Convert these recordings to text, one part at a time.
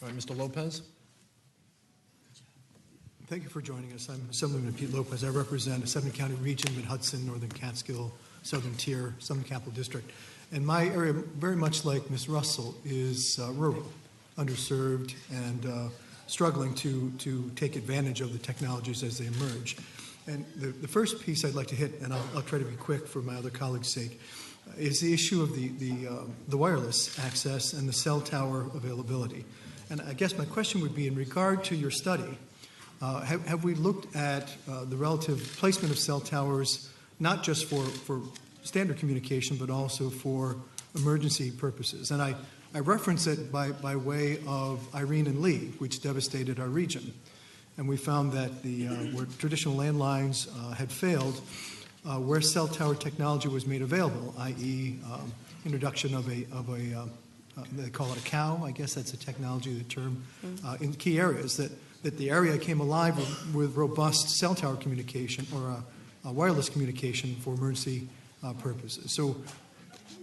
All right, Mr. Lopez. Thank you for joining us. I'm Assemblyman Pete Lopez. I represent a 7-county region, Mid-Hudson, Northern Catskill, Southern Tier, Southern Capital District. And my area, very much like Ms. Russell, is rural, underserved, and struggling to take advantage of the technologies as they emerge. And the first piece I'd like to hit, and I'll try to be quick for my other colleagues' sake, is the issue of the wireless access and the cell tower availability. And I guess my question would be, in regard to your study, have we looked at the relative placement of cell towers, not just for standard communication, but also for emergency purposes? And I reference it by way of Irene and Lee, which devastated our region. And we found that where traditional landlines had failed, where cell tower technology was made available, i.e. Introduction of a they call it a cow, I guess that's a technology, the term, in key areas, that the area came alive with robust cell tower communication or wireless communication for emergency purposes. So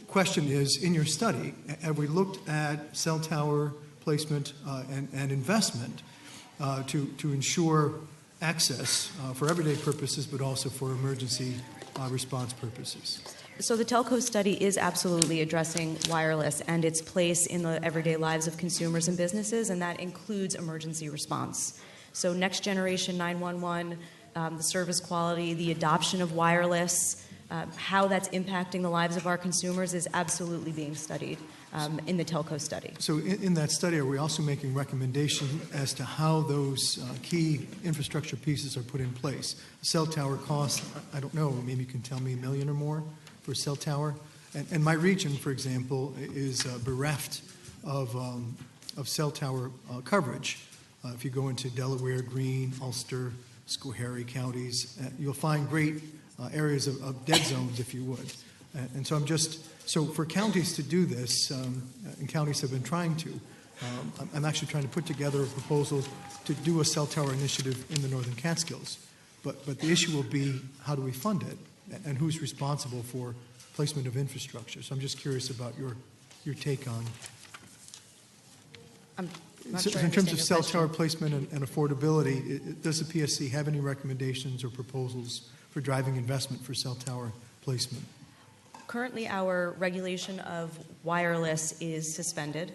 question is, in your study, have we looked at cell tower placement and investment to ensure access for everyday purposes, but also for emergency response purposes? So the telco study is absolutely addressing wireless and its place in the everyday lives of consumers and businesses, and that includes emergency response. So next generation 911, the service quality, the adoption of wireless, how that's impacting the lives of our consumers is absolutely being studied in the telco study. So in that study, are we also making recommendations as to how those key infrastructure pieces are put in place? Cell tower costs, I don't know, maybe you can tell me $1 million or more for a cell tower. And my region, for example, is bereft of cell tower coverage. If you go into Delaware, Greene, Ulster, Schoharie counties, you'll find great areas of dead zones, if you would. And so so for counties to do this, and counties have been trying to, I'm actually trying to put together a proposal to do a cell tower initiative in the Northern Catskills. But the issue will be, how do we fund it? And who's responsible for placement of infrastructure? So I'm just curious about your take on. So in terms of cell tower placement and affordability, does the PSC have any recommendations or proposals for driving investment for cell tower placement? Currently, our regulation of wireless is suspended,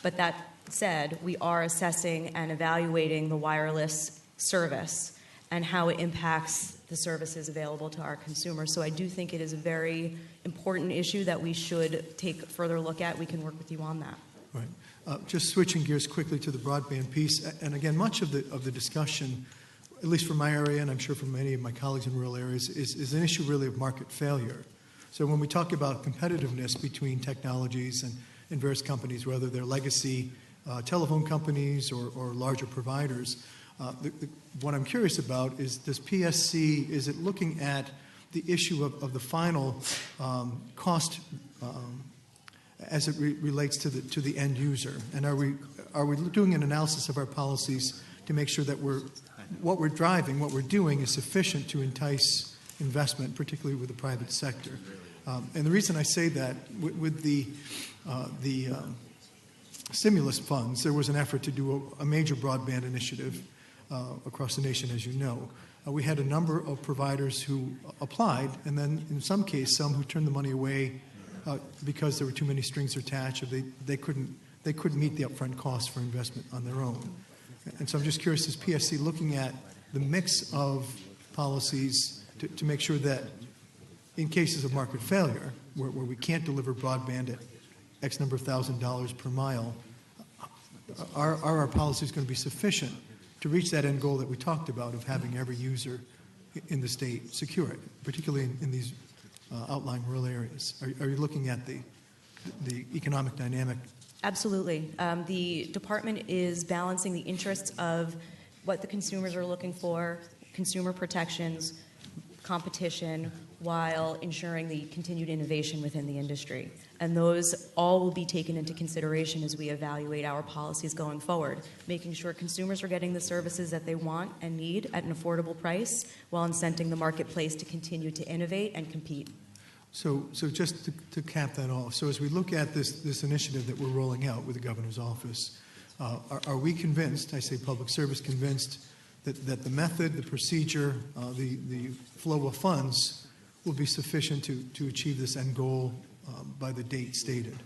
but that said, we are assessing and evaluating the wireless service and how it impacts the services available to our consumers. So I do think it is a very important issue that we should take a further look at. We can work with you on that. Right. Just switching gears quickly to the broadband piece, and again, much of the discussion, at least for my area, and I'm sure for many of my colleagues in rural areas, is an issue really of market failure. So when we talk about competitiveness between technologies and various companies, whether they're legacy telephone companies or larger providers, what I'm curious about is, does PSC, is it looking at the issue of the final cost as it relates to the end user? And are we doing an analysis of our policies to make sure that what we're driving, what we're doing is sufficient to entice investment, particularly with the private sector? And the reason I say that, with the stimulus funds, there was an effort to do a major broadband initiative across the nation, as you know. We had a number of providers who applied, and then in some cases, some who turned the money away because there were too many strings attached, or they couldn't meet the upfront costs for investment on their own. And so I'm just curious, is PSC looking at the mix of policies to make sure that in cases of market failure, where we can't deliver broadband at X number of $1,000s per mile, are our policies going to be sufficient to reach that end goal that we talked about of having every user in the state secure, particularly in these outlying rural areas? Are you looking at the economic dynamic? Absolutely. The department is balancing the interests of what the consumers are looking for, consumer protections, competition, while ensuring the continued innovation within the industry. And those all will be taken into consideration as we evaluate our policies going forward, making sure consumers are getting the services that they want and need at an affordable price, while incenting the marketplace to continue to innovate and compete. So just to cap that off, so as we look at this initiative that we're rolling out with the governor's office, Are we convinced, I say public service convinced, that the method, the procedure, the flow of funds will be sufficient to achieve this end goal by the date stated?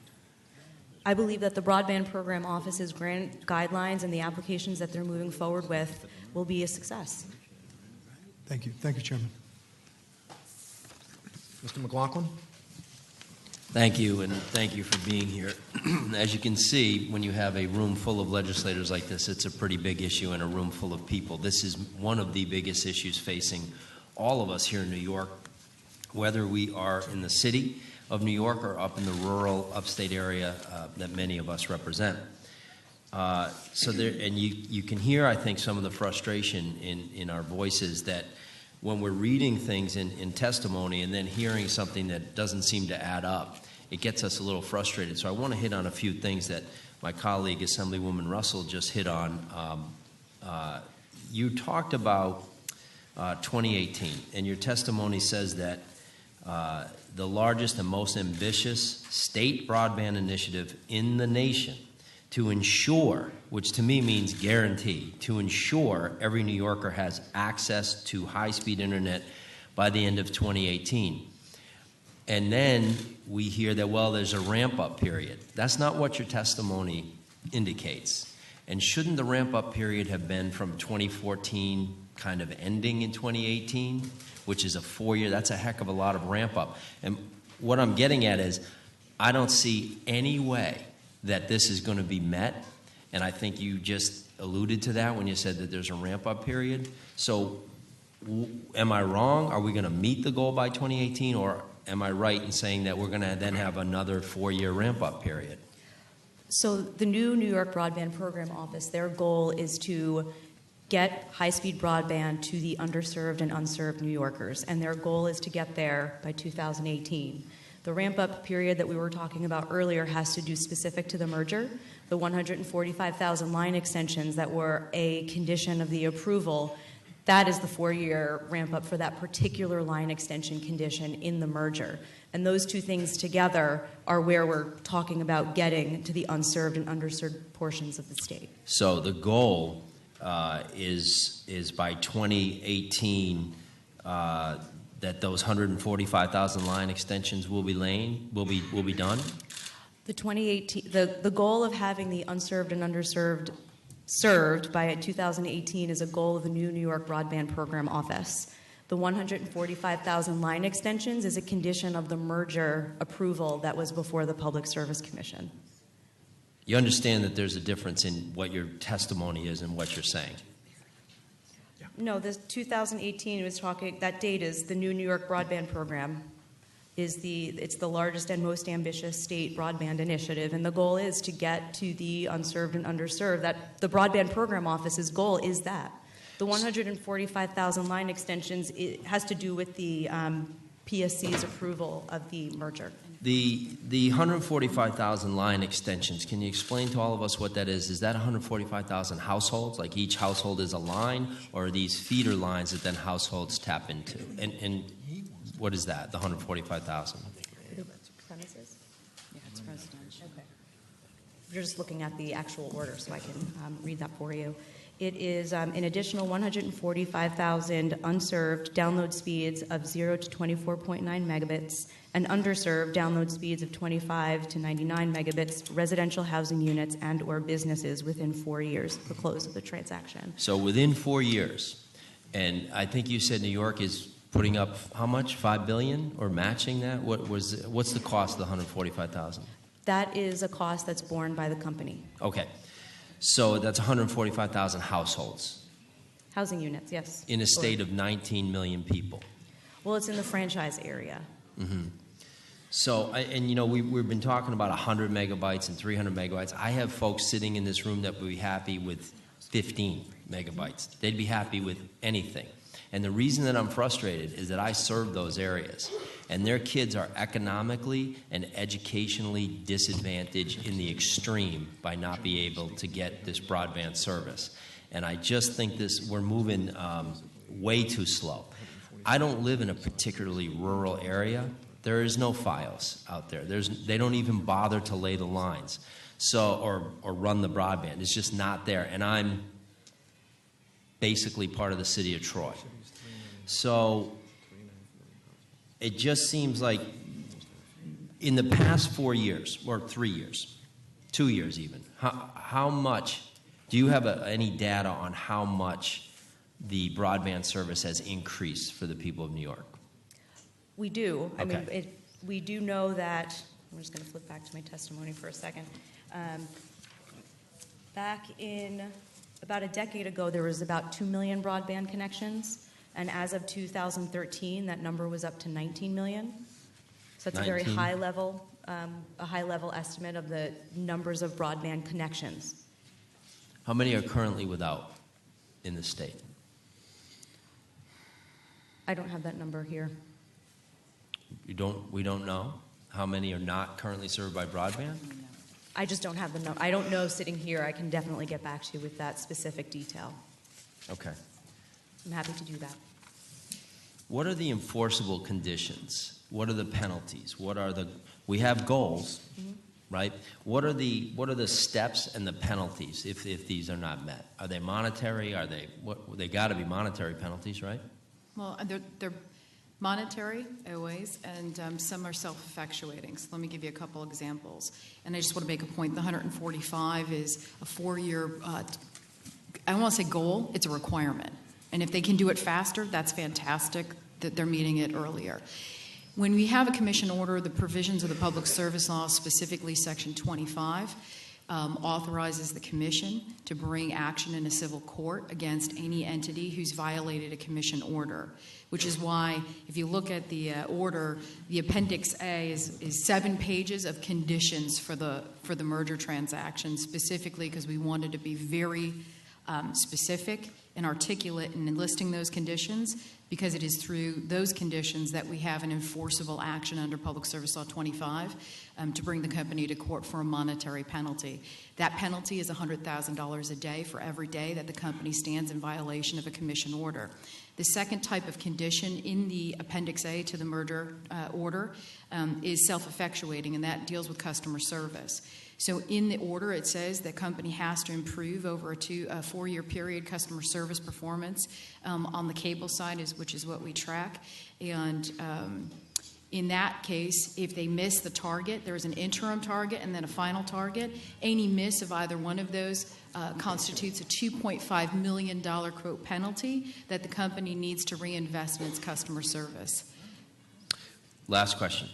I believe that the Broadband Program Office's grant guidelines and the applications that they're moving forward with will be a success. Thank you. Thank you, Chairman. Mr. McLaughlin? Thank you, and thank you for being here. As you can see, when you have a room full of legislators like this, it's a pretty big issue in a room full of people. This is one of the biggest issues facing all of us here in New York, whether we are in the city of New York or up in the rural upstate area that many of us represent. And you can hear, I think, some of the frustration in our voices that when we're reading things in testimony and then hearing something that doesn't seem to add up, it gets us a little frustrated. So I want to hit on a few things that my colleague, Assemblywoman Russell, just hit on. You talked about 2018, and your testimony says that the largest and most ambitious state broadband initiative in the nation to ensure, which to me means guarantee, to ensure every New Yorker has access to high-speed internet by the end of 2018. And then we hear that, well, there's a ramp-up period. That's not what your testimony indicates. And shouldn't the ramp-up period have been from 2014 kind of ending in 2018, which is a 4-year? That's a heck of a lot of ramp-up. And what I'm getting at is I don't see any way that this is going to be met, and I think you just alluded to that when you said that there's a ramp-up period. So am I wrong? Are we going to meet the goal by 2018, or am I right in saying that we're going to then have another 4-year ramp-up period? So the new New York Broadband Program Office, their goal is to get high-speed broadband to the underserved and unserved New Yorkers, and their goal is to get there by 2018. The ramp-up period that we were talking about earlier has to do specific to the merger. The 145,000 line extensions that were a condition of the approval, that is the 4-year ramp-up for that particular line extension condition in the merger. And those two things together are where we're talking about getting to the unserved and underserved portions of the state. So the goal is by 2018 that those 145,000 line extensions will be done? The 2018, the goal of having the unserved and underserved served by 2018 is a goal of the new New York Broadband Program Office. The 145,000 line extensions is a condition of the merger approval that was before the Public Service Commission. You understand that there's a difference in what your testimony is and what you're saying? No, the 2018 was talking, that date is the new New York Broadband Program. It's the largest and most ambitious state broadband initiative, and the goal is to get to the unserved and underserved. That the Broadband Program Office's goal is that. The 145,000 line extensions, it has to do with the PSC's approval of the merger. The 145,000 line extensions, can you explain to all of us what that is? Is that 145,000 households, like each household is a line, or are these feeder lines that then households tap into? And what is that, the 145,000? Premises? Yeah, it's residential. Okay. You're just looking at the actual order, so I can read that for you. It is an additional 145,000 unserved download speeds of 0 to 24.9 megabits and underserved download speeds of 25 to 99 megabits residential housing units and or businesses within 4 years of the close of the transaction. So within 4 years, and I think you said New York is putting up how much, $5 billion, or matching that? What's the cost of the 145,000? That is a cost that's borne by the company. Okay. So that's 145,000 households. Housing units, yes. In a state of 19 million people. Well, it's in the franchise area. Mm-hmm. So, we've been talking about 100 megabytes and 300 megabytes. I have folks sitting in this room that would be happy with 15 megabytes. They'd be happy with anything. And the reason that I'm frustrated is that I serve those areas, and their kids are economically and educationally disadvantaged in the extreme by not being able to get this broadband service. And I just think we're moving way too slow. I don't live in a particularly rural area. There is no Fios out there. They don't even bother to lay the lines. So, or run the broadband. It's just not there. And I'm basically part of the city of Troy. So it just seems like in the past 4 years, or 3 years, 2 years even, how much, do you have any data on how much the broadband service has increased for the people of New York? We do. I mean, Okay. we do know that, I'm just going to flip back to my testimony for a second. Back in about a decade ago, there was about 2 million broadband connections, and as of 2013, that number was up to 19 million. So that's a very 19. high level, a high level estimate of the numbers of broadband connections. How many are currently without in the state? I don't have that number here. We don't know how many are not currently served by broadband? I just don't have the number. I don't know sitting here. I can definitely get back to you with that specific detail. Okay. I'm happy to do that. What are the enforceable conditions? What are the penalties? We have goals, right? What are the steps and the penalties if these are not met? Are they monetary? They got to be monetary penalties, right? Well, they're monetary, always, and some are self-effectuating. So let me give you a couple examples. And I just want to make a point. The 145 is a 4-year, I don't want to say goal, it's a requirement. And if they can do it faster, that's fantastic that they're meeting it earlier. When we have a commission order, the provisions of the Public Service Law, specifically Section 25, authorizes the commission to bring action in a civil court against any entity who's violated a commission order, which is why, if you look at the order, the Appendix A is 7 pages of conditions for the merger transaction, specifically because we wanted to be very specific and articulate in enlisting those conditions, because it is through those conditions that we have an enforceable action under Public Service Law 25 to bring the company to court for a monetary penalty. That penalty is $100,000 a day for every day that the company stands in violation of a commission order. The second type of condition in the Appendix A to the merger order is self-effectuating, and that deals with customer service. So in the order, it says the company has to improve over a 4-year period customer service performance on the cable side, which is what we track. And in that case, if they miss the target, there's an interim target and then a final target. Any miss of either one of those constitutes a $2.5 million quote penalty that the company needs to reinvest in its customer service. Last question.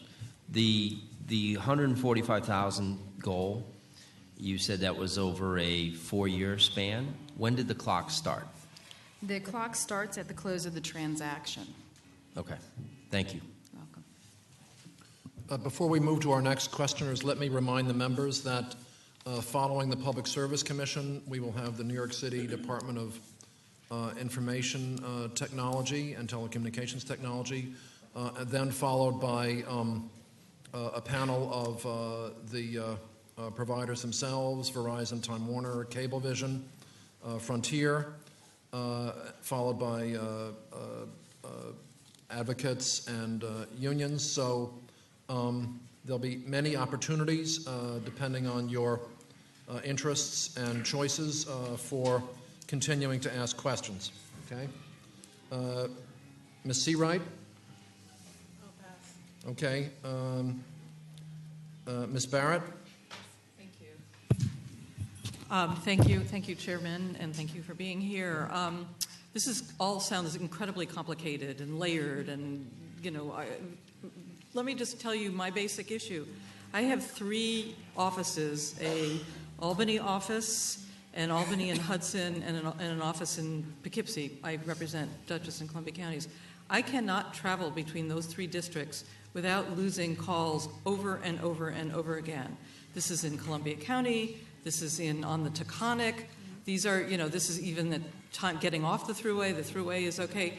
The 145,000 goal, you said that was over a 4-year span. When did the clock start? The clock starts at the close of the transaction. Okay. Thank you. Welcome. Before we move to our next questioners, let me remind the members that following the Public Service Commission, we will have the New York City Department of Information Technology and Telecommunications Technology, then followed by a panel of the providers themselves, Verizon, Time Warner, Cablevision, Frontier, followed by advocates and unions. So there'll be many opportunities, depending on your interests and choices, for continuing to ask questions. Okay? Ms. Seawright? I'll pass. Okay. Ms. Barrett? Thank you, Chairman, and thank you for being here. This all sounds incredibly complicated and layered, and let me just tell you my basic issue. I have 3 offices: a Albany office, an Albany and Hudson, and an office in Poughkeepsie. I represent Dutchess and Columbia counties. I cannot travel between those 3 districts without losing calls over and over and over again. This is in Columbia County. This is on the Taconic. These are, this is even the time getting off the thruway. The thruway is okay.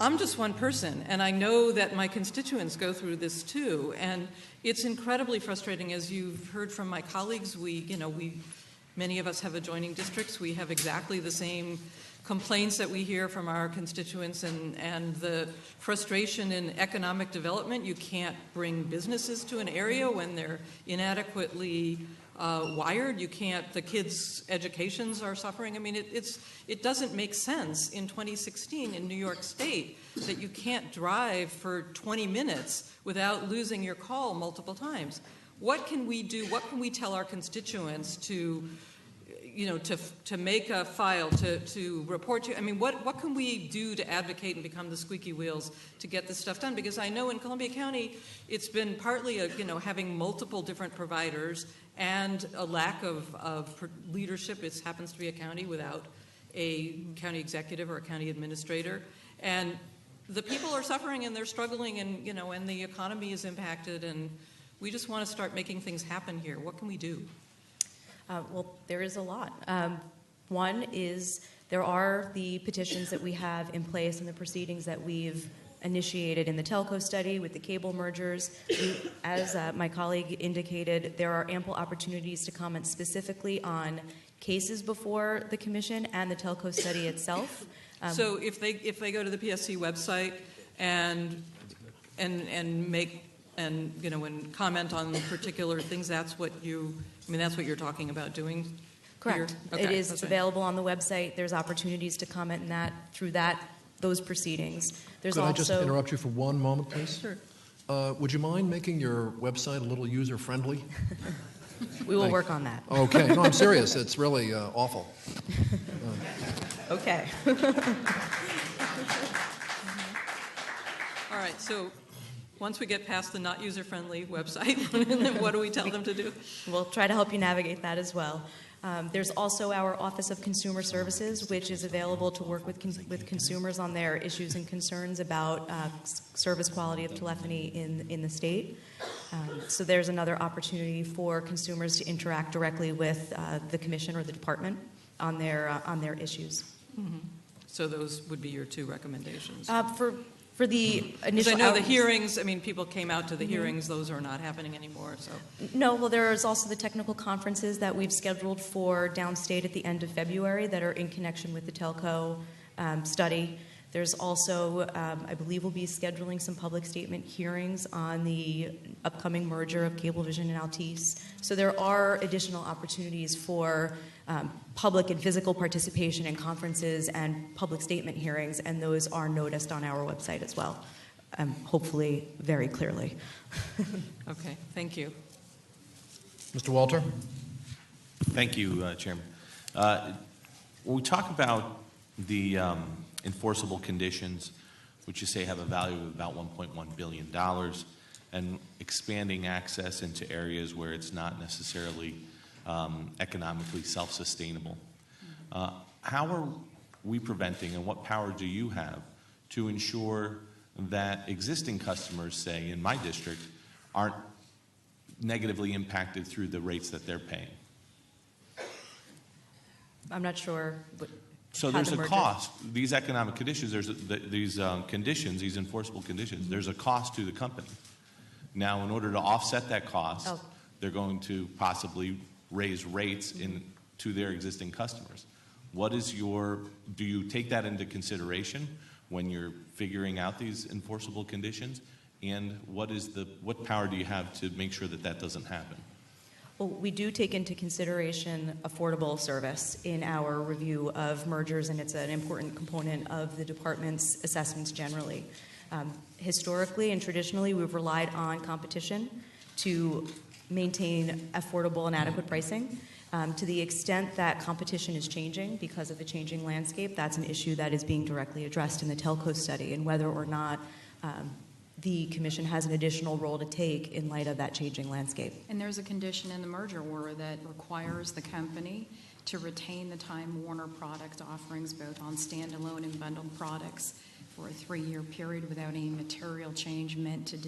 I'm just one person, and I know that my constituents go through this too, and it's incredibly frustrating. As you've heard from my colleagues, many of us have adjoining districts. We have exactly the same complaints that we hear from our constituents, and the frustration in economic development. You can't bring businesses to an area when they're inadequately wired. You can't. The kids' educations are suffering. I mean, it doesn't make sense in 2016 in New York State that you can't drive for 20 minutes without losing your call multiple times. What can we do? What can we tell our constituents to make a file, to report to? I mean, what can we do to advocate and become the squeaky wheels to get this stuff done? Because I know in Columbia County, it's been partly having multiple different providers and a lack of leadership. It happens to be a county without a county executive or a county administrator, and the people are suffering and they're struggling, and and the economy is impacted, and we just want to start making things happen here. What can we do? Well, there is a lot. One is there are the petitions that we have in place and the proceedings that we've initiated in the telco study with the cable mergers. As my colleague indicated, there are ample opportunities to comment specifically on cases before the commission and the telco study itself. So if they go to the PSC website and make and comment on particular things, that's what you're talking about doing. Correct. Here? Okay, it is that's right. available on the website. There's opportunities to comment in that through those proceedings. There's Could I also just interrupt you for one moment, please? Sure. Would you mind making your website a little user-friendly? we will Thank- work on that. Okay. No, I'm serious. It's really awful. Okay. All right. So once we get past the not user-friendly website, what do we tell them to do? We'll try to help you navigate that as well. There's also our Office of Consumer Services, which is available to work with consumers on their issues and concerns about service quality of telephony in the state. So there's another opportunity for consumers to interact directly with the commission or the department on their issues. Mm-hmm. So those would be your two recommendations. For the Because initial I know the outreach- hearings, I mean, people came out to the hearings, those are not happening anymore, so. No, well, there is also the technical conferences that we've scheduled for downstate at the end of February that are in connection with the telco study. There's also, I believe we'll be scheduling some public statement hearings on the upcoming merger of Cablevision and Altice. So there are additional opportunities for public and physical participation in conferences and public statement hearings, and those are noticed on our website as well, hopefully very clearly. Okay, thank you. Mr. Walter? Thank you, Chairman. When we talk about the enforceable conditions, which you say have a value of about $1.1 billion, and expanding access into areas where it's not necessarily economically self-sustainable, how are we preventing, and what power do you have to ensure that existing customers, say in my district, aren't negatively impacted through the rates that they're paying? I'm not sure. So there's a cost. These economic conditions, these conditions, these enforceable conditions, there's a cost to the company. Now, in order to offset that cost, they're going to possibly raise rates to their existing customers. Do you take that into consideration when you're figuring out these enforceable conditions? And what power do you have to make sure that that doesn't happen? Well, we do take into consideration affordable service in our review of mergers, and it's an important component of the department's assessments generally. Historically and traditionally, we've relied on competition to maintain affordable and adequate pricing. To the extent that competition is changing because of the changing landscape, that's an issue that is being directly addressed in the telco study, and whether or not the commission has an additional role to take in light of that changing landscape. And there's a condition in the merger order that requires the company to retain the Time Warner product offerings both on standalone and bundled products for a 3-year period without any material change meant to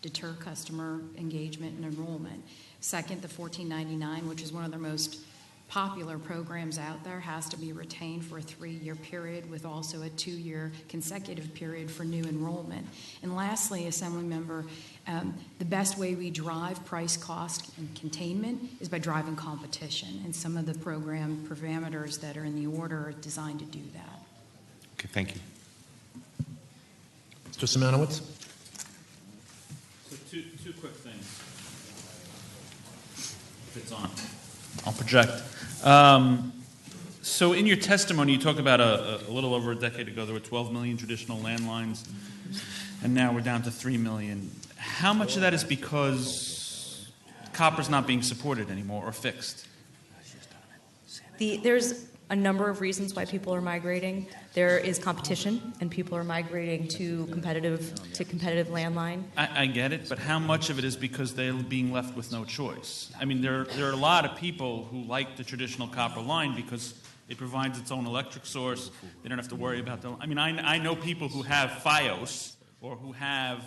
deter customer engagement and enrollment. Second, the $14.99, which is one of the most popular programs out there, has to be retained for a 3-year period with also a 2-year consecutive period for new enrollment. And lastly, Assemblymember, the best way we drive price, cost, and containment is by driving competition. And some of the program parameters that are in the order are designed to do that. Okay, thank you. Mr. Simanowicz? So two quick things. if it's on. I'll project. So in your testimony, you talk about a little over a decade ago, there were 12 million traditional landlines, and now we're down to 3 million. How much of that is because copper's not being supported anymore or fixed? There's a number of reasons why people are migrating. There is competition, and people are migrating to competitive landline. I get it, but how much of it is because they're being left with no choice? I mean, there are a lot of people who like the traditional copper line because it provides its own electric source. They don't have to worry about I mean, I know people who have FiOS or who have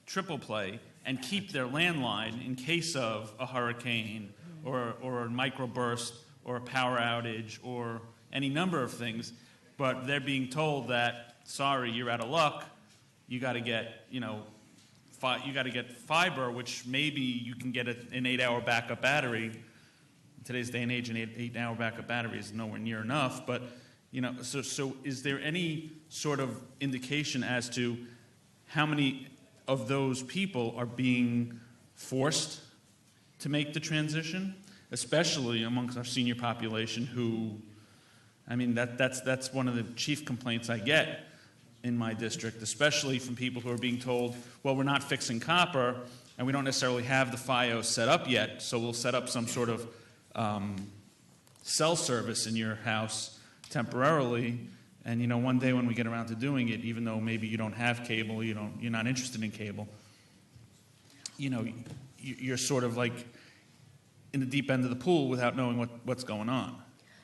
triple play and keep their landline in case of a hurricane or a microburst or a power outage or any number of things, but they're being told that, sorry, you're out of luck. You got to get, you got to get fiber, which maybe you can get an 8-hour backup battery. In today's day and age, an 8-hour backup battery is nowhere near enough. But, so is there any sort of indication as to how many of those people are being forced to make the transition? Especially amongst our senior population who, I mean, that's one of the chief complaints I get in my district, especially from people who are being told, well, we're not fixing copper, and we don't necessarily have the FiOS set up yet, so we'll set up some sort of cell service in your house temporarily, and one day when we get around to doing it, even though maybe you don't have cable, you're not interested in cable, you're sort of like in the deep end of the pool without knowing what's going on.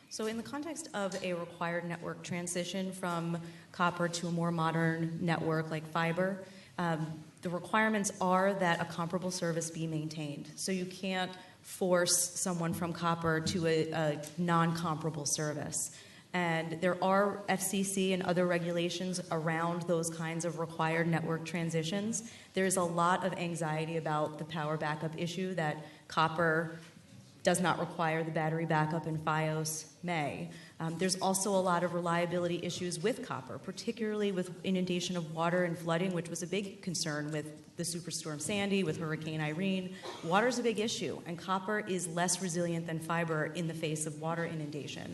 So in the context of a required network transition from copper to a more modern network like fiber, the requirements are that a comparable service be maintained. So you can't force someone from copper to a non-comparable service. And there are FCC and other regulations around those kinds of required network transitions. There's a lot of anxiety about the power backup issue that copper does not require the battery backup and FiOS may. There's also a lot of reliability issues with copper, particularly with inundation of water and flooding, which was a big concern with the Superstorm Sandy, with Hurricane Irene. Water is a big issue, and copper is less resilient than fiber in the face of water inundation.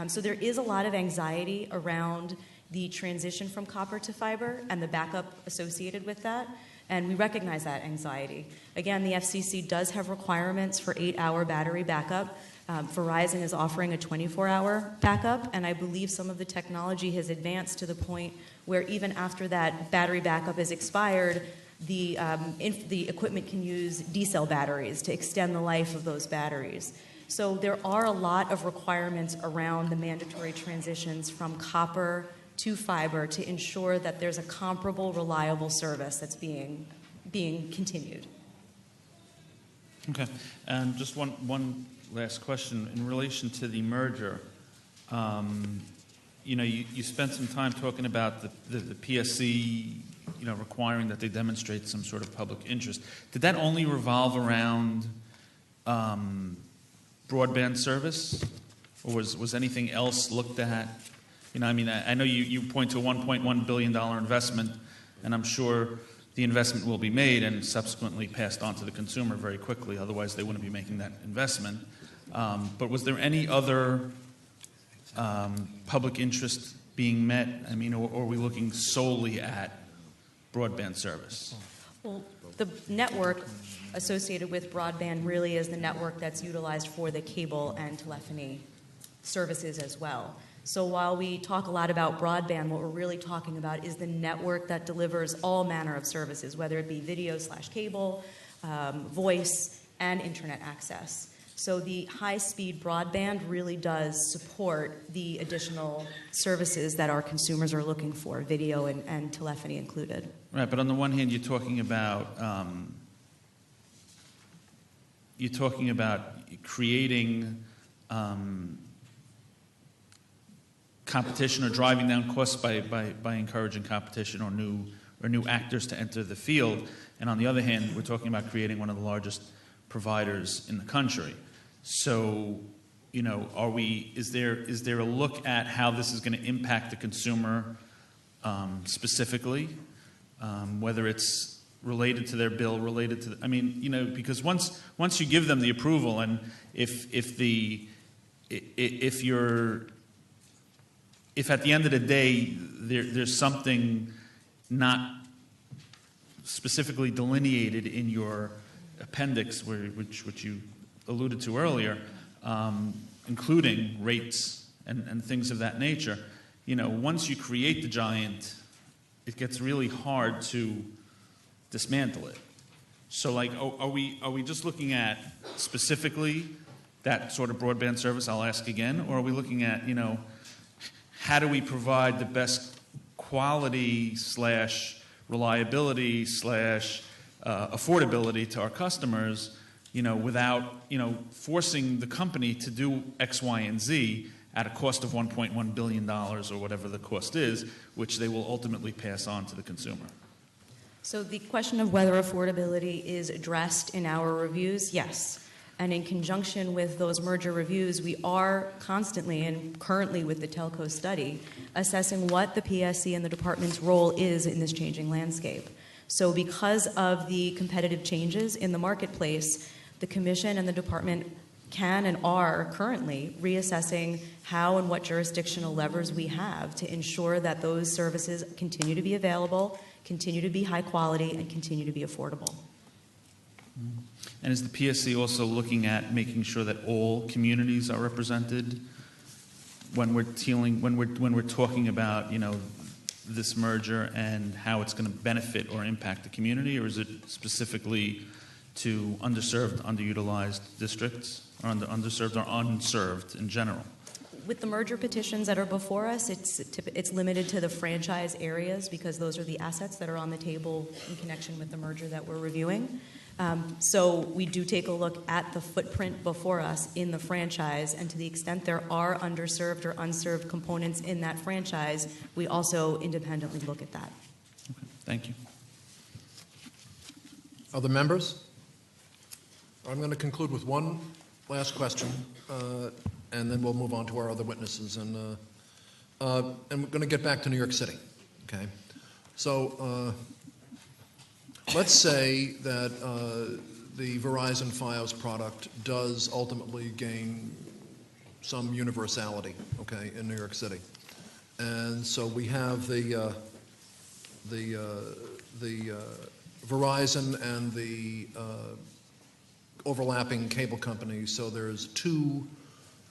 So there is a lot of anxiety around the transition from copper to fiber and the backup associated with that. And we recognize that anxiety. Again, the FCC does have requirements for 8-hour battery backup. Verizon is offering a 24-hour backup, and I believe some of the technology has advanced to the point where even after that battery backup is expired, the equipment can use D-cell batteries to extend the life of those batteries. So there are a lot of requirements around the mandatory transitions from copper to fiber to ensure that there's a comparable, reliable service that's being continued. Okay, and just one last question in relation to the merger. You spent some time talking about the PSC, requiring that they demonstrate some sort of public interest. Did that only revolve around broadband service, or was anything else looked at? I know you point to a $1.1 billion investment, and I'm sure the investment will be made and subsequently passed on to the consumer very quickly. Otherwise, they wouldn't be making that investment. But was there any other public interest being met? Or are we looking solely at broadband service? Well, the network associated with broadband really is the network that's utilized for the cable and telephony services as well. So while we talk a lot about broadband, what we're really talking about is the network that delivers all manner of services, whether it be video/cable, voice, and internet access. So the high-speed broadband really does support the additional services that our consumers are looking for, video and telephony included. Right, but on the one hand, you're talking about creating competition or driving down costs by encouraging competition or new actors to enter the field, and on the other hand, we're talking about creating one of the largest providers in the country. So, is there a look at how this is going to impact the consumer specifically, whether it's related to their bill, related to, I mean, you know, because once you give them the approval, and if at the end of the day there's something not specifically delineated in your appendix, which you alluded to earlier, including rates and things of that nature, you know, once you create the giant, it gets really hard to dismantle it. So, like, are we just looking at specifically that sort of broadband service? I'll ask again, or are we looking at, you know, how do we provide the best quality / reliability / affordability to our customers, you know, without, you know, forcing the company to do X, Y, and Z at a cost of $1.1 billion or whatever the cost is, which they will ultimately pass on to the consumer? So the question of whether affordability is addressed in our reviews, yes. And in conjunction with those merger reviews, we are constantly and currently with the telco study assessing what the PSC and the department's role is in this changing landscape. So because of the competitive changes in the marketplace, the commission and the department can and are currently reassessing how and what jurisdictional levers we have to ensure that those services continue to be available, continue to be high quality, and continue to be affordable. And is the PSC also looking at making sure that all communities are represented when we're talking about, you know, this merger and how it's going to benefit or impact the community, or is it specifically to underserved, underutilized districts, or underserved or unserved in general? With the merger petitions that are before us, it's limited to the franchise areas because those are the assets that are on the table in connection with the merger that we're reviewing. So we do take a look at the footprint before us in the franchise, and to the extent there are underserved or unserved components in that franchise, we also independently look at that. Okay, thank you. Other members? I'm going to conclude with one last question, and then we'll move on to our other witnesses. And we're going to get back to New York City. Okay. So let's say that the Verizon Fios product does ultimately gain some universality, okay, in New York City. And so we have the Verizon and the overlapping cable companies. So there's two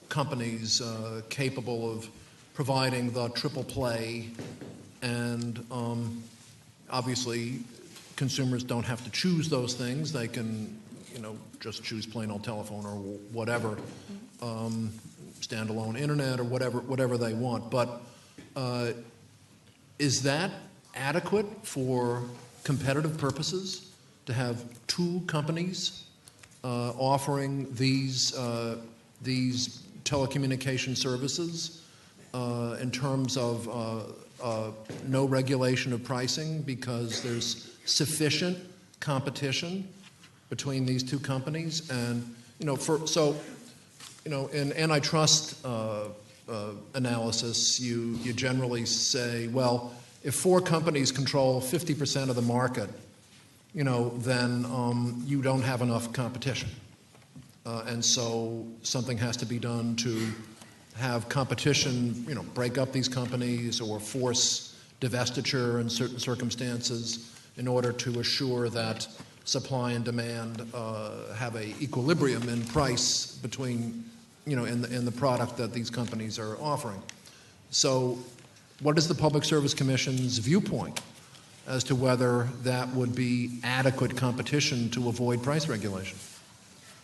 companies capable of providing the triple play, and obviously consumers don't have to choose those things. They can, you know, just choose plain old telephone or whatever, standalone internet or whatever they want. But is that adequate for competitive purposes to have two companies offering these telecommunication services in terms of no regulation of pricing because there's sufficient competition between these two companies? And in antitrust analysis, you generally say, well, if four companies control 50% of the market, then you don't have enough competition. And so something has to be done to have competition, break up these companies or force divestiture in certain circumstances in order to assure that supply and demand have a equilibrium in price between, in the product that these companies are offering. So what is the Public Service Commission's viewpoint as to whether that would be adequate competition to avoid price regulation?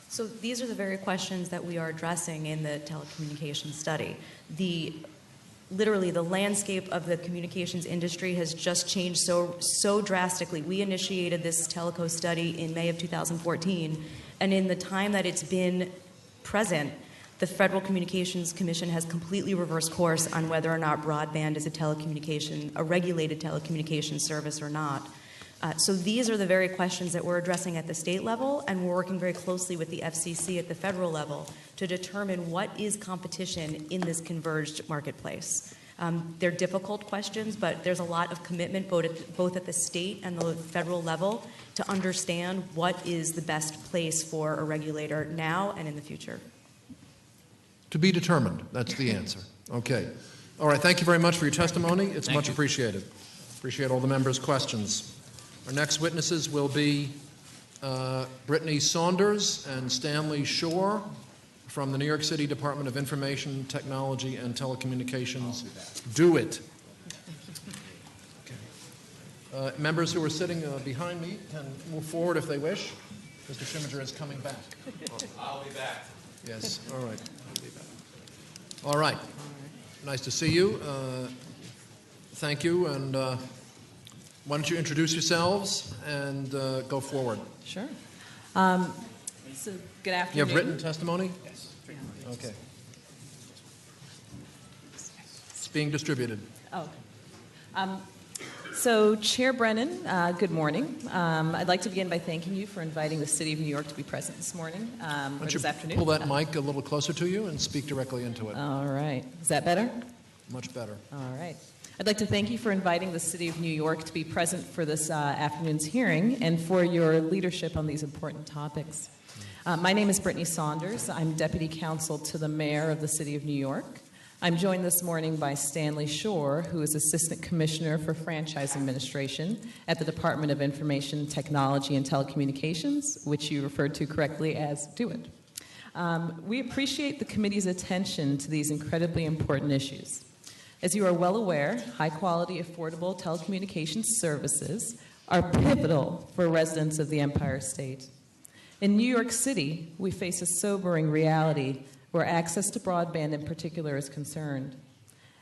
So these are the very questions that we are addressing in the telecommunications study. Literally, the landscape of the communications industry has just changed so drastically. We initiated this teleco study in May of 2014, and in the time that it's been present, the Federal Communications Commission has completely reversed course on whether or not broadband is a regulated telecommunications service or not. So these are the very questions that we're addressing at the state level, and we're working very closely with the FCC at the federal level to determine what is competition in this converged marketplace. They're difficult questions, but there's a lot of commitment both at the state and the federal level to understand what is the best place for a regulator now and in the future. To be determined, that's the answer. Okay. All right, thank you very much for your testimony. It's much appreciated. Appreciate all the members' questions. Our next witnesses will be Brittany Saunders and Stanley Shore from the New York City Department of Information Technology and Telecommunications. Do it. Okay. Members who are sitting behind me can move forward if they wish. Mr. Schimminger is coming back. I'll be back. Yes, all right. All right. Nice to see you. Thank you. And why don't you introduce yourselves and go forward? Sure. So good You afternoon. have written testimony? Yes. Okay. It's being distributed. Oh. So Chair Brennan, good morning. I'd like to begin by thanking you for inviting the City of New York to be present this morning, or Why don't this you afternoon. pull that mic a little closer to you and speak directly into it? All right. Is that better? Much better. All right. I'd like to thank you for inviting the City of New York to be present for this afternoon's hearing and for your leadership on these important topics. My name is Brittany Saunders. I'm Deputy Counsel to the Mayor of the City of New York. I'm joined this morning by Stanley Shore, who is Assistant Commissioner for Franchise Administration at the Department of Information Technology and Telecommunications, which you referred to correctly as DO-IT. We appreciate the committee's attention to these incredibly important issues. As you are well aware, high-quality, affordable telecommunications services are pivotal for residents of the Empire State. In New York City, we face a sobering reality where access to broadband in particular is concerned.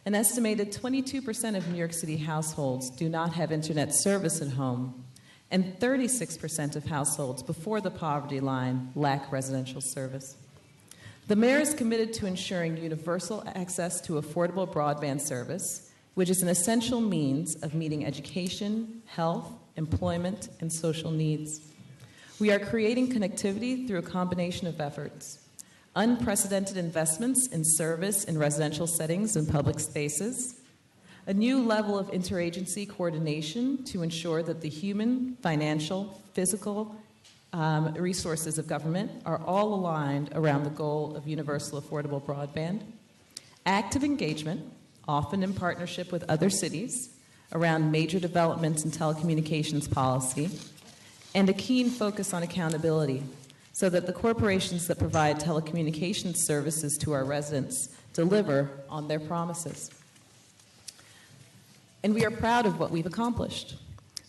An estimated 22% of New York City households do not have internet service at home, and 36% of households before the poverty line lack residential service. The mayor is committed to ensuring universal access to affordable broadband service, which is an essential means of meeting education, health, employment, and social needs. We are creating connectivity through a combination of efforts: unprecedented investments in service in residential settings and public spaces, a new level of interagency coordination to ensure that the human, financial, physical resources of government are all aligned around the goal of universal affordable broadband, active engagement, often in partnership with other cities, around major developments in telecommunications policy, and a keen focus on accountability so that the corporations that provide telecommunications services to our residents deliver on their promises. And we are proud of what we've accomplished.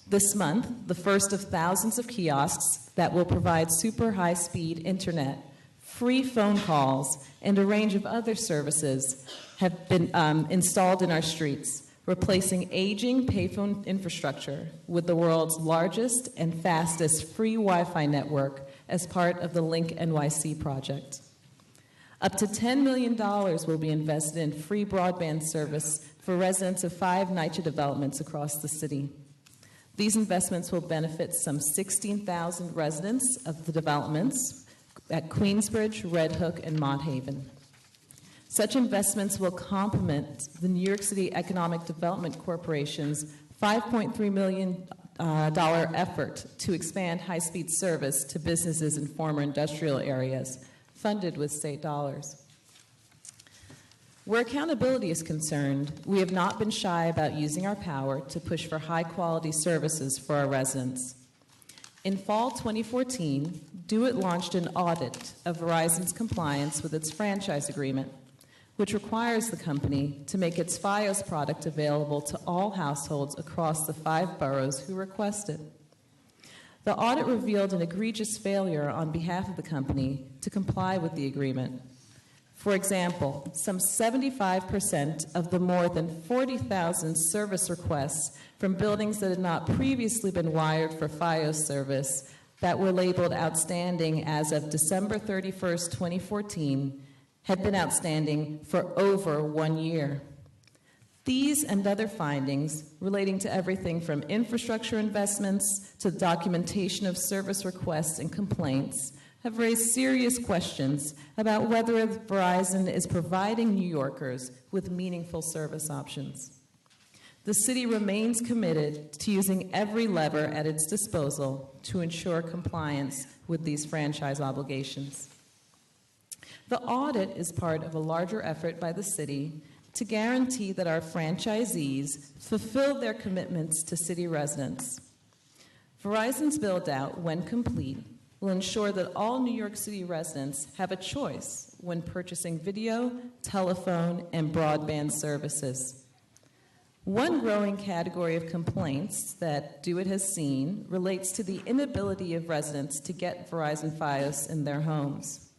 This month, the first of thousands of kiosks that will provide super high-speed internet, free phone calls, and a range of other services have been installed in our streets, replacing aging payphone infrastructure with the world's largest and fastest free Wi-Fi network as part of the Link NYC project. Up to $10 million will be invested in free broadband service for residents of 5 NYCHA developments across the city. These investments will benefit some 16,000 residents of the developments at Queensbridge, Red Hook, and Mott Haven. Such investments will complement the New York City Economic Development Corporation's $5.3 million effort to expand high-speed service to businesses in former industrial areas, funded with state dollars. Where accountability is concerned, we have not been shy about using our power to push for high-quality services for our residents. In fall 2014, DO-IT launched an audit of Verizon's compliance with its franchise agreement, which requires the company to make its Fios product available to all households across the 5 boroughs who request it. The audit revealed an egregious failure on behalf of the company to comply with the agreement. For example, some 75% of the more than 40,000 service requests from buildings that had not previously been wired for Fios service that were labeled outstanding as of December 31st, 2014, had been outstanding for over 1 year. These and other findings, relating to everything from infrastructure investments to documentation of service requests and complaints, have raised serious questions about whether Verizon is providing New Yorkers with meaningful service options. The city remains committed to using every lever at its disposal to ensure compliance with these franchise obligations. The audit is part of a larger effort by the city to guarantee that our franchisees fulfill their commitments to city residents. Verizon's build-out, when complete, will ensure that all New York City residents have a choice when purchasing video, telephone, and broadband services. One growing category of complaints that Do It has seen relates to the inability of residents to get Verizon Fios in their homes.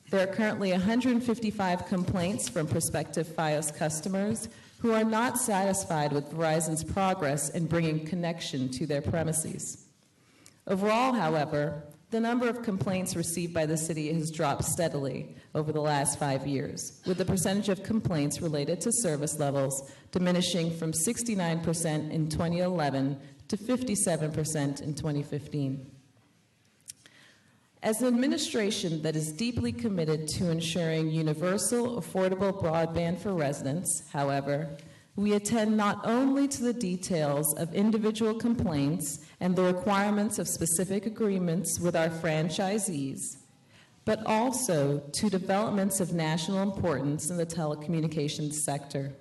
There are currently 155 complaints from prospective Fios customers who are not satisfied with Verizon's progress in bringing connection to their premises. Overall, however, the number of complaints received by the city has dropped steadily over the last 5 years, with the percentage of complaints related to service levels diminishing from 69% in 2011 to 57% in 2015. As an administration that is deeply committed to ensuring universal, affordable broadband for residents, however, we attend not only to the details of individual complaints and the requirements of specific agreements with our franchisees, but also to developments of national importance in the telecommunications sector.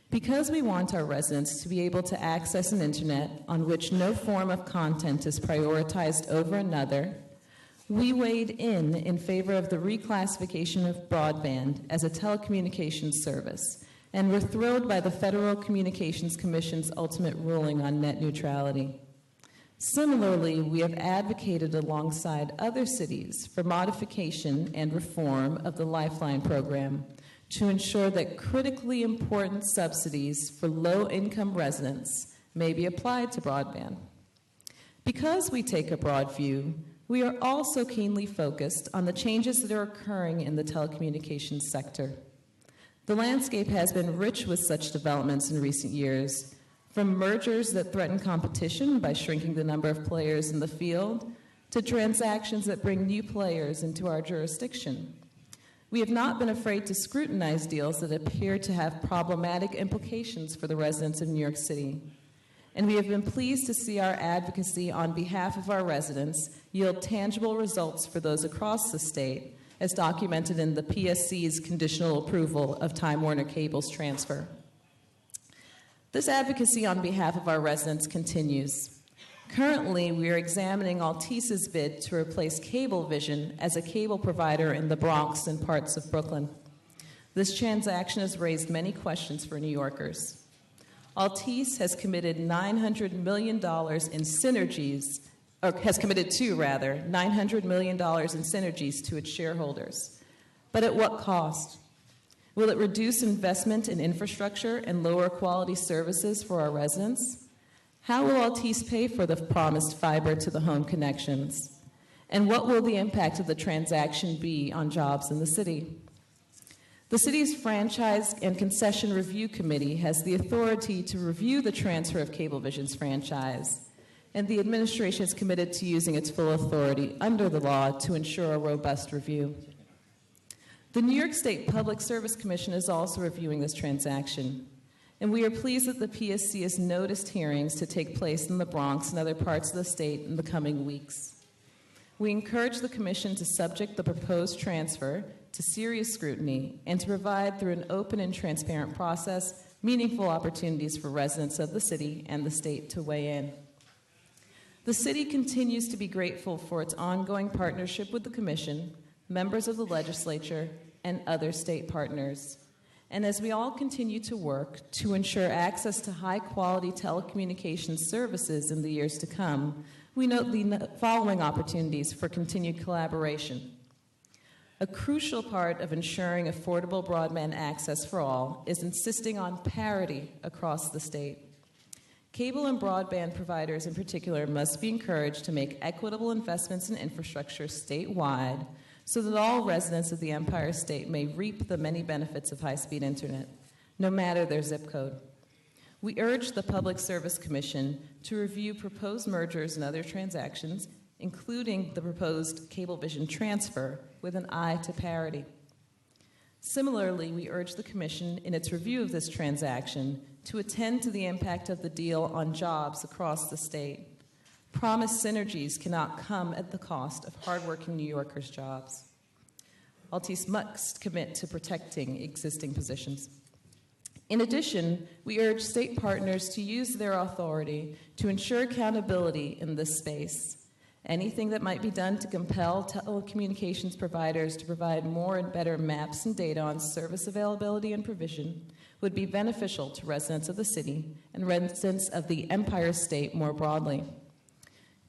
Because we want our residents to be able to access an internet on which no form of content is prioritized over another, we weighed in favor of the reclassification of broadband as a telecommunications service, and were thrilled by the Federal Communications Commission's ultimate ruling on net neutrality. Similarly, we have advocated alongside other cities for modification and reform of the Lifeline program to ensure that critically important subsidies for low-income residents may be applied to broadband. Because we take a broad view, we are also keenly focused on the changes that are occurring in the telecommunications sector. The landscape has been rich with such developments in recent years, from mergers that threaten competition by shrinking the number of players in the field, to transactions that bring new players into our jurisdiction. We have not been afraid to scrutinize deals that appear to have problematic implications for the residents of New York City. And we have been pleased to see our advocacy on behalf of our residents yield tangible results for those across the state, as documented in the PSC's conditional approval of Time Warner Cable's transfer. This advocacy on behalf of our residents continues. Currently, we are examining Altis's bid to replace Cablevision as a cable provider in the Bronx and parts of Brooklyn. This transaction has raised many questions for New Yorkers. Altice has committed $900 million in synergies, or has committed to, rather, $900 million in synergies to its shareholders. But at what cost? Will it reduce investment in infrastructure and lower quality services for our residents? How will Altice pay for the promised fiber to the home connections? And what will the impact of the transaction be on jobs in the city? The city's Franchise and Concession Review Committee has the authority to review the transfer of Cablevision's franchise, and the administration is committed to using its full authority under the law to ensure a robust review. The New York State Public Service Commission is also reviewing this transaction, and we are pleased that the PSC has noticed hearings to take place in the Bronx and other parts of the state in the coming weeks. We encourage the Commission to subject the proposed transfer to serious scrutiny and to provide, through an open and transparent process, meaningful opportunities for residents of the city and the state to weigh in. The city continues to be grateful for its ongoing partnership with the Commission, members of the legislature, and other state partners. And as we all continue to work to ensure access to high-quality telecommunications services in the years to come, we note the following opportunities for continued collaboration. A crucial part of ensuring affordable broadband access for all is insisting on parity across the state. Cable and broadband providers in particular must be encouraged to make equitable investments in infrastructure statewide so that all residents of the Empire State may reap the many benefits of high-speed internet, no matter their zip code. We urge the Public Service Commission to review proposed mergers and other transactions, including the proposed Cablevision transfer, with an eye to parity. Similarly, we urge the Commission, in its review of this transaction, to attend to the impact of the deal on jobs across the state. Promised synergies cannot come at the cost of hardworking New Yorkers' jobs. Altice must commit to protecting existing positions. In addition, we urge state partners to use their authority to ensure accountability in this space. Anything that might be done to compel telecommunications providers to provide more and better maps and data on service availability and provision would be beneficial to residents of the city and residents of the Empire State more broadly.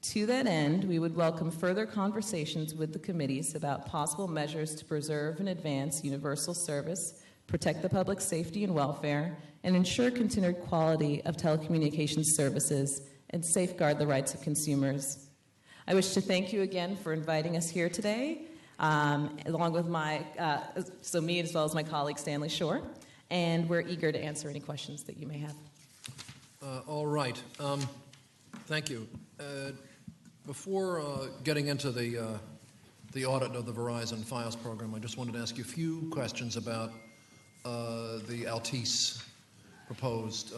To that end, we would welcome further conversations with the committees about possible measures to preserve and advance universal service, protect the public safety and welfare, and ensure continued quality of telecommunications services and safeguard the rights of consumers. I wish to thank you again for inviting us here today, along with me as well as my colleague Stanley Shore, and we're eager to answer any questions that you may have. All right. Thank you. Before getting into the audit of the Verizon Fios program, I just wanted to ask you a few questions about the Altice proposed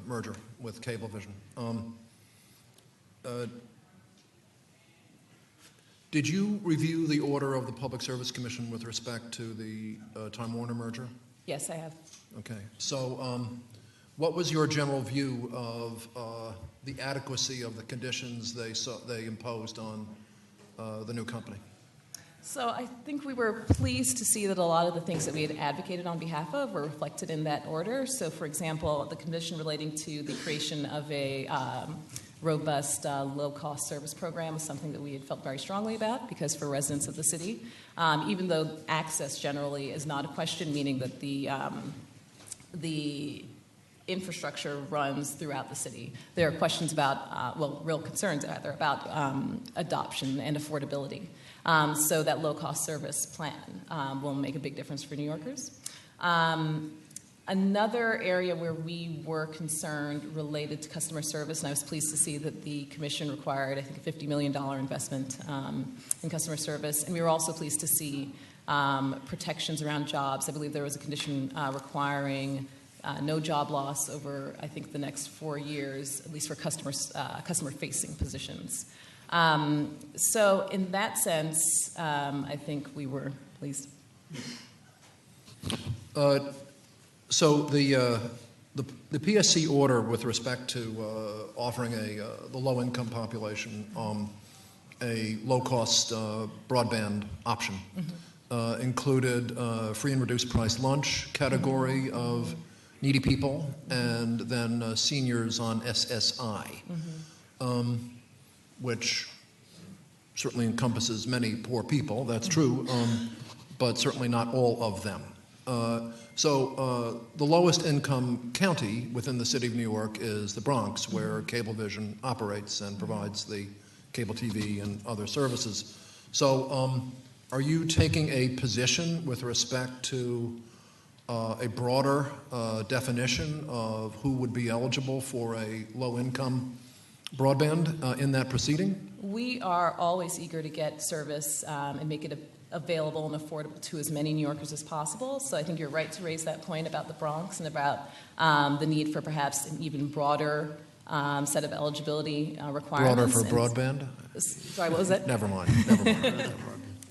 merger with Cablevision. Did you review the order of the Public Service Commission with respect to the Time Warner merger? Yes, I have. Okay. So what was your general view of the adequacy of the conditions they imposed on the new company? So I think we were pleased to see that a lot of the things that we had advocated on behalf of were reflected in that order. So, for example, the condition relating to the creation of a robust low-cost service program was something that we had felt very strongly about, because for residents of the city, even though access generally is not a question, meaning that the infrastructure runs throughout the city, there are questions about, real concerns rather, about adoption and affordability. So that low-cost service plan will make a big difference for New Yorkers. Another area where we were concerned related to customer service, and I was pleased to see that the Commission required, I think, a $50 million investment in customer service, and we were also pleased to see protections around jobs. I believe there was a condition requiring no job loss over, I think, the next 4 years, at least for customer-facing positions. So in that sense, I think we were pleased. So the PSC order with respect to offering the low-income population a low-cost broadband option included free and reduced price lunch category of needy people, and then seniors on SSI, which certainly encompasses many poor people, that's true, but certainly not all of them. So the lowest income county within the city of New York is the Bronx, where Cablevision operates and provides the cable TV and other services. So are you taking a position with respect to a broader definition of who would be eligible for a low-income broadband in that proceeding? We are always eager to get service and make it available and affordable to as many New Yorkers as possible. So I think you're right to raise that point about the Bronx and about the need for perhaps an even broader set of eligibility requirements. Broader for broadband? Sorry, what was that? Never mind.